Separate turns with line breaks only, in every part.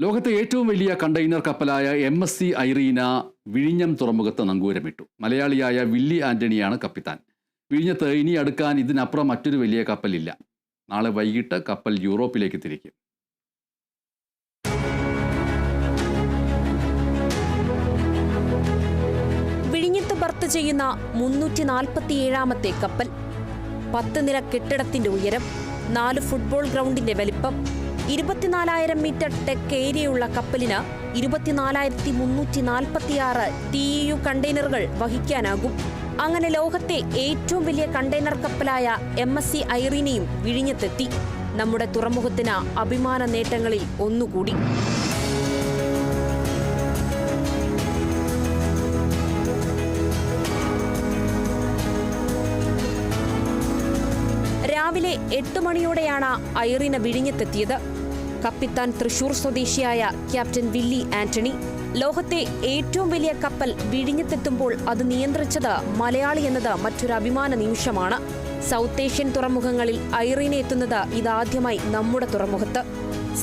ലോകത്തെ ഏറ്റവും വലിയ കണ്ടെയ്നർ കപ്പലായ MSC ഐറീന വിഴിഞ്ഞം തുറമുഖത്ത് നങ്കൂരമിട്ടു. മലയാളിയായ വില്ലി ആന്റണിയാണ് കപ്പിത്താൻ. വിഴിഞ്ഞത്ത് ഇനി അടുക്കാൻ ഇതിനപ്പുറം മറ്റൊരു വലിയ കപ്പലില്ല. നാളെ വൈകിട്ട് കപ്പൽ യൂറോപ്പിലേക്ക് തിരിക്കും.
വിഴിഞ്ഞത്ത് ബർത്ത് ചെയ്യുന്ന 347ാമത്തെ കപ്പൽ. 10 നില കെട്ടിടത്തിന്റെ ഉയരം, 4 ഫുട്ബോൾ ഗ്രൗണ്ടിന്റെ വലിപ്പം, 24,000 മീറ്റർ ടെക് ഏരിയയുള്ള കപ്പലിന് 24,346 TEU കണ്ടെയ്നറുകൾ വഹിക്കാനാകും. അങ്ങനെ ലോകത്തെ ഏറ്റവും വലിയ കണ്ടെയ്നർ കപ്പലായ MSC ഐറീനയും വിഴിഞ്ഞത്തെത്തി. നമ്മുടെ തുറമുഖത്തിന് അഭിമാന നേട്ടങ്ങളിൽ ഒന്നുകൂടി. രാവിലെ 8 മണിയോടെയാണ് ഐറീന വിഴിഞ്ഞത്തെത്തിയത്. കപ്പിത്താൻ തൃശൂർ സ്വദേശിയായ ക്യാപ്റ്റൻ വില്ലി ആന്റണി. ലോകത്തെ ഏറ്റവും വലിയ കപ്പൽ വിഴിഞ്ഞത്തെത്തുമ്പോൾ അത് നിയന്ത്രിച്ചത് മലയാളി എന്നത് മറ്റൊരു അഭിമാന നിമിഷമാണ്. സൗത്ത് ഏഷ്യൻ തുറമുഖങ്ങളിൽ ഐറീന എത്തുന്നത് ഇതാദ്യമായി നമ്മുടെ തുറമുഖത്ത്.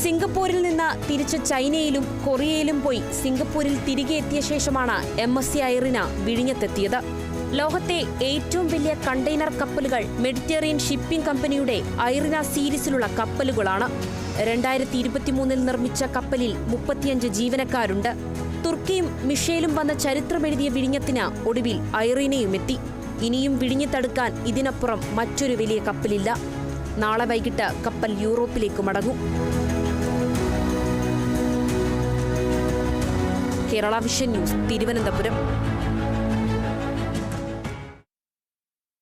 സിംഗപ്പൂരിൽ നിന്ന് തിരിച്ച് ചൈനയിലും കൊറിയയിലും പോയി സിംഗപ്പൂരിൽ തിരികെ എത്തിയ ശേഷമാണ് MSC ഐറീന വിഴിഞ്ഞത്തെത്തിയത്. ലോകത്തെ ഏറ്റവും വലിയ കണ്ടെയ്നർ കപ്പലുകൾ മെഡിറ്ററേനിയൻ ഷിപ്പിംഗ് കമ്പനിയുടെ ഐറീന സീരീസിലുള്ള കപ്പലുകളാണ്. 2023 നിർമ്മിച്ച കപ്പലിൽ 35 ജീവനക്കാരുണ്ട്. തുർക്കിയും മിഷേലും വന്ന ചരിത്രമെഴുതിയ വിഴിഞ്ഞത്തിന് ഒടുവിൽ ഐറീനയും എത്തി. ഇനിയും വിഴിഞ്ഞത്തടുക്കാൻ ഇതിനപ്പുറം മറ്റൊരു വലിയ കപ്പലില്ല. നാളെ വൈകിട്ട് കപ്പൽ യൂറോപ്പിലേക്ക് മടങ്ങും. Kerala vision news, Thiruvananthapuram.